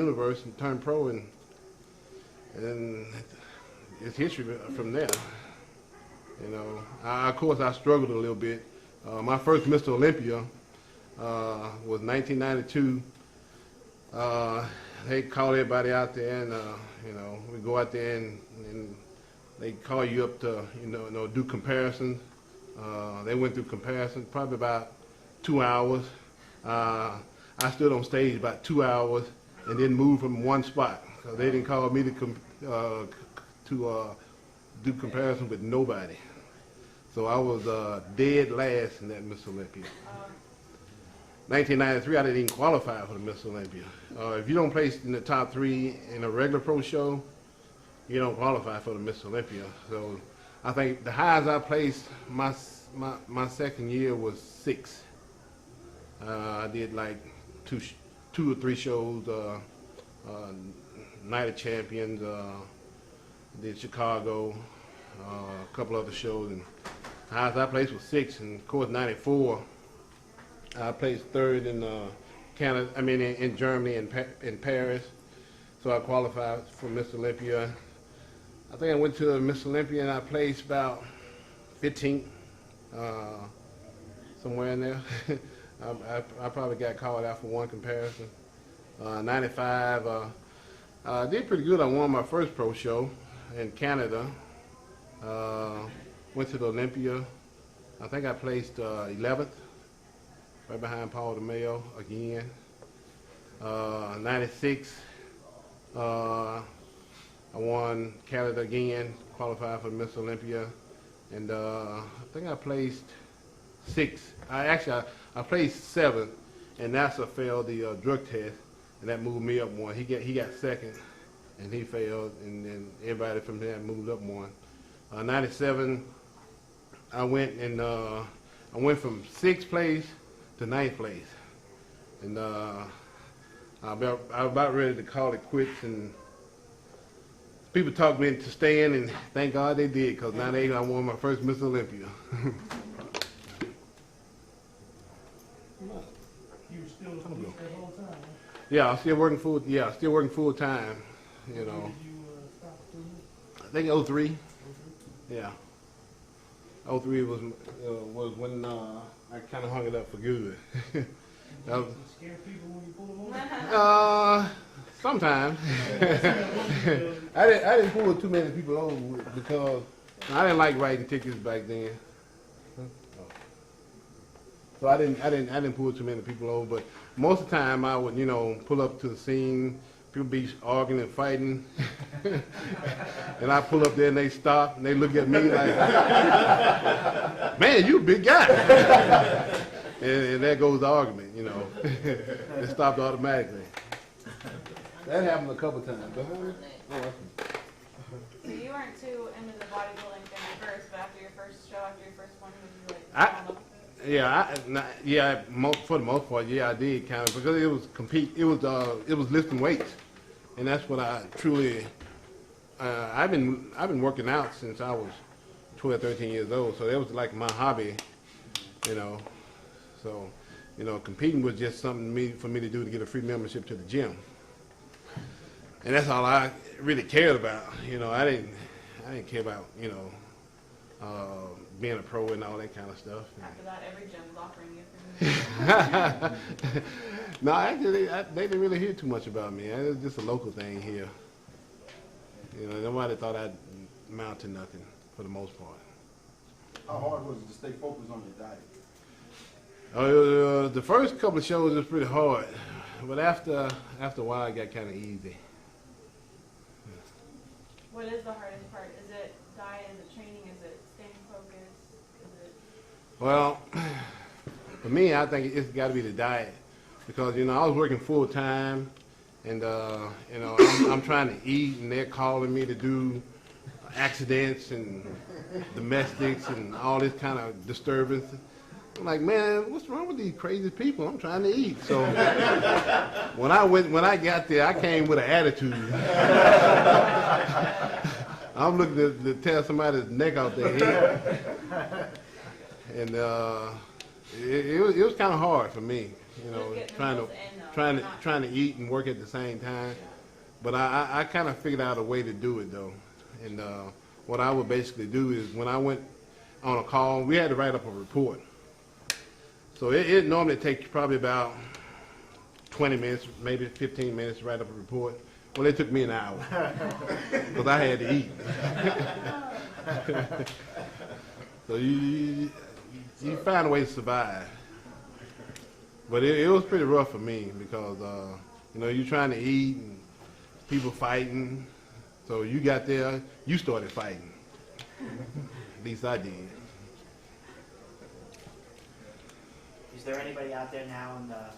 universe and turned pro, and then it's history from there. You know, of course I struggled a little bit. My first Mr. Olympia was 1992. They call everybody out there, and you know, we go out there and they call you up to do comparisons. They went through comparisons probably about 2 hours. I stood on stage about 2 hours and didn't move from one spot. So they didn't call me to do comparison with nobody. So I was dead last in that Miss Olympia. 1993, I didn't even qualify for the Miss Olympia. If you don't place in the top 3 in a regular pro show, you don't qualify for the Miss Olympia. So I think the highest I placed my second year was 6. I did like two or three shows, Night of Champions, did Chicago, a couple other shows, and the highest I placed was 6. And of course, 94, I placed 3rd in Canada. I mean, in Germany and in Paris. So I qualified for Miss Olympia. I think I went to Miss Olympia and I placed about 15th, somewhere in there. I probably got called out for one comparison. 95, I did pretty good. I won my first pro show in Canada. Went to the Olympia. I think I placed 11th, right behind Paul DeMayo again. 96, I won Canada again, qualified for Miss Olympia, and I think I placed 6th. I placed 7th, and NASA failed the drug test, and that moved me up 1. He got 2nd, and he failed, and then everybody from there moved up 1. 97, I went from 6th place to 9th place, and I was about ready to call it quits, and people talked me into staying, and thank God they did, because 98 I won my first Miss Olympia. You were still asleep that whole time? Yeah, I'm still working full. Yeah, still working full time. You know. When did you stop doing it? I think 03. Yeah. 03 was when I kind of hung it up for good. You scare people when you pull them over? Sometimes. I didn't pull too many people over because I didn't like writing tickets back then. So I didn't pull too many people over, but most of the time I would, pull up to the scene, people be arguing and fighting, and I pull up there and they stop and they look at me like, man, you a big guy. and there goes the argument, It stopped automatically. That happened a couple times. So you weren't too into the bodybuilding thing at first, but after your first show, after your first one, would you like fall in love with it? For the most part, yeah, I did kind of, because it was lifting weights, and that's what I truly. I've been working out since I was 12, 13 years old, so that was like my hobby, So, competing was just something for me to do to get a free membership to the gym, and that's all I really cared about. I didn't care about being a pro and all that kind of stuff. After that, every gym is offering you. No, actually, they didn't really hear too much about me. It was just a local thing here. Nobody thought I'd amount to nothing for the most part. How hard was it to stay focused on your diet? The first couple of shows was pretty hard, but after a while, it got kind of easy. What is the hardest part? Is it diet? Is it training? Is it staying focused? Is it... Well, for me, I think it's got to be the diet, because I was working full time, and I'm trying to eat, and they're calling me to do accidents and domestics and all this kind of disturbance. I'm like, man, what's wrong with these crazy people? I'm trying to eat. So when I got there, I came with an attitude. I'm looking to tear somebody's neck out their head. And it was kind of hard for me, you know, Just getting the trying meals to in, though, trying to not- trying to eat and work at the same time. But I kind of figured out a way to do it though, and what I would basically do is when I went on a call, we had to write up a report. So it normally takes probably about 20 minutes, maybe 15 minutes to write up a report. Well, it took me an hour because I had to eat. So you find a way to survive. But it was pretty rough for me because, you know, you're trying to eat and people fighting. So you got there, you started fighting. At least I did. Is there anybody out there now in the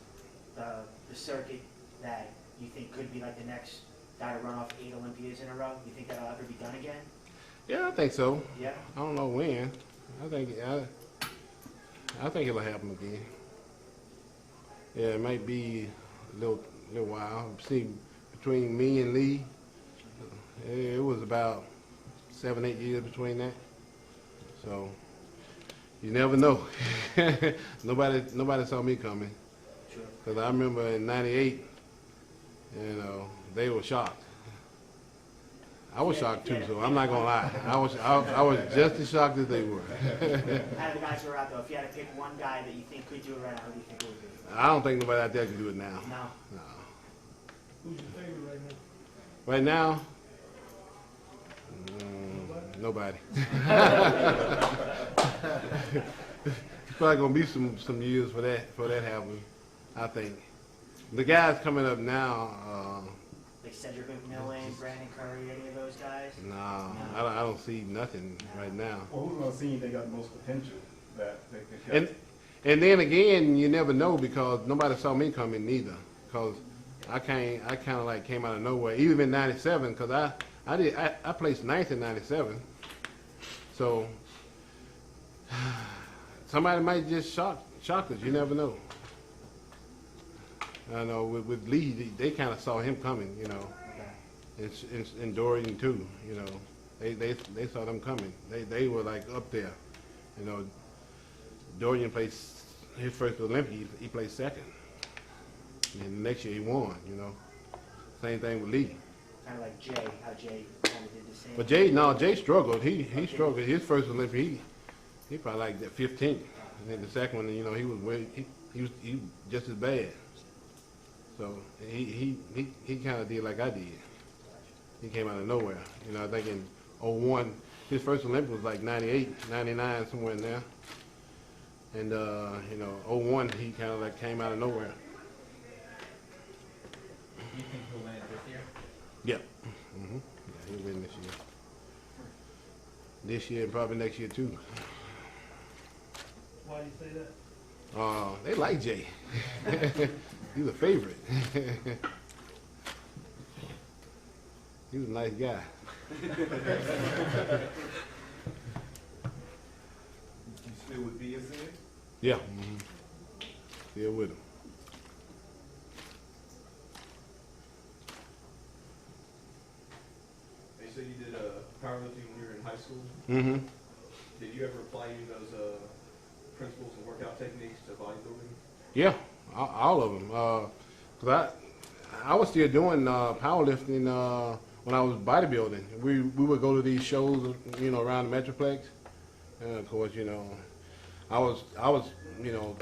circuit that you think could be like the next guy to run off 8 Olympias in a row? You think that'll ever be done again? Yeah, I think so. Yeah? I don't know when. I think it'll happen again. Yeah, it might be a little while. See, between me and Lee, it was about 7, 8 years between that. So you never know. Nobody saw me coming. Sure. Because I remember in '98, you know, they were shocked. I was shocked too, so I'm not gonna lie. I was just as shocked as they were. Out of the guys who are out there, if you had to pick one guy that you think could do it right now, who do you think it would be? I don't think nobody out there can do it now. No. No. Who's your favorite right now? Right now, nobody. It's probably gonna be some years for that happen. I think the guys coming up now. Like Cedric McMillan, Brandon Curry, any of those guys? No, I don't see nothing right now. Well, who's on the scene they got the most potential that they could And then again, you never know because nobody saw me coming neither. Because I kind of like came out of nowhere. Even in '97, because I placed 9th in '97. So somebody might just shock us. You never know. I know with Lee, they kind of saw him coming. You know, and Dorian too. You know, they saw them coming. They were like up there. You know, Dorian placed his first Olympia. He placed 2nd. And the next year he won, you know. Same thing with Lee. Kind of like Jay, how Jay kind of did the same. But Jay struggled. He struggled. His first Olympia, he probably like that 15th. And then the second one, you know, he was just as bad. So he kind of did like I did. He came out of nowhere. You know, I think in '01, his first Olympia was like '98, '99, somewhere in there. And you know, '01, he kind of like came out of nowhere. You think he'll land this year? Yeah. Yeah, he'll win this year. This year and probably next year too. Why do you say that? They like Jay. He's a favorite. He was a nice guy. You still with BSN? Yeah. Still with him. They said you did powerlifting when you were in high school. Mm-hmm. Did you ever apply any of those principles and workout techniques to bodybuilding? Yeah, all of them. Cause I was still doing powerlifting when I was bodybuilding. We would go to these shows, you know, around the Metroplex, and of course, you know, I was, you know,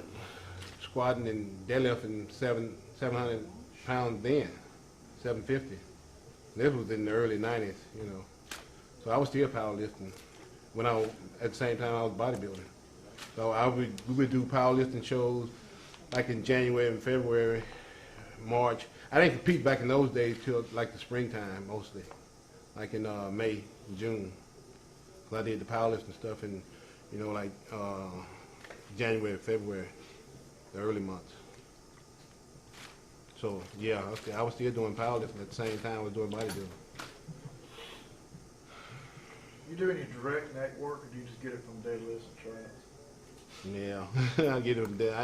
squatting and deadlifting 700 pounds then, 750. This was in the early '90s, you know. So I was still powerlifting when at the same time I was bodybuilding. So we would do powerlifting shows like in January and February, March. I didn't compete back in those days till like the springtime mostly, like in May, June. So I did the powerlifting stuff in, you know, like January, February, the early months. So yeah, I was still doing powerlifting at the same time I was doing bodybuilding. You do any direct neck work, or do you just get it from deadlifts and tryouts? Yeah, I get it there.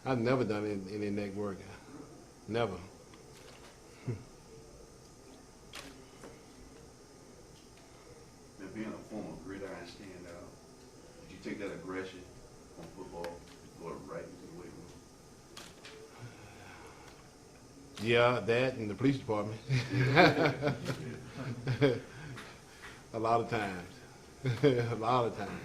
I've never done any neck work. Never. Now, being a former gridiron standout, did you take that aggression from football, go right into the weight room? Yeah, that and the police department. A lot of times. A lot of times.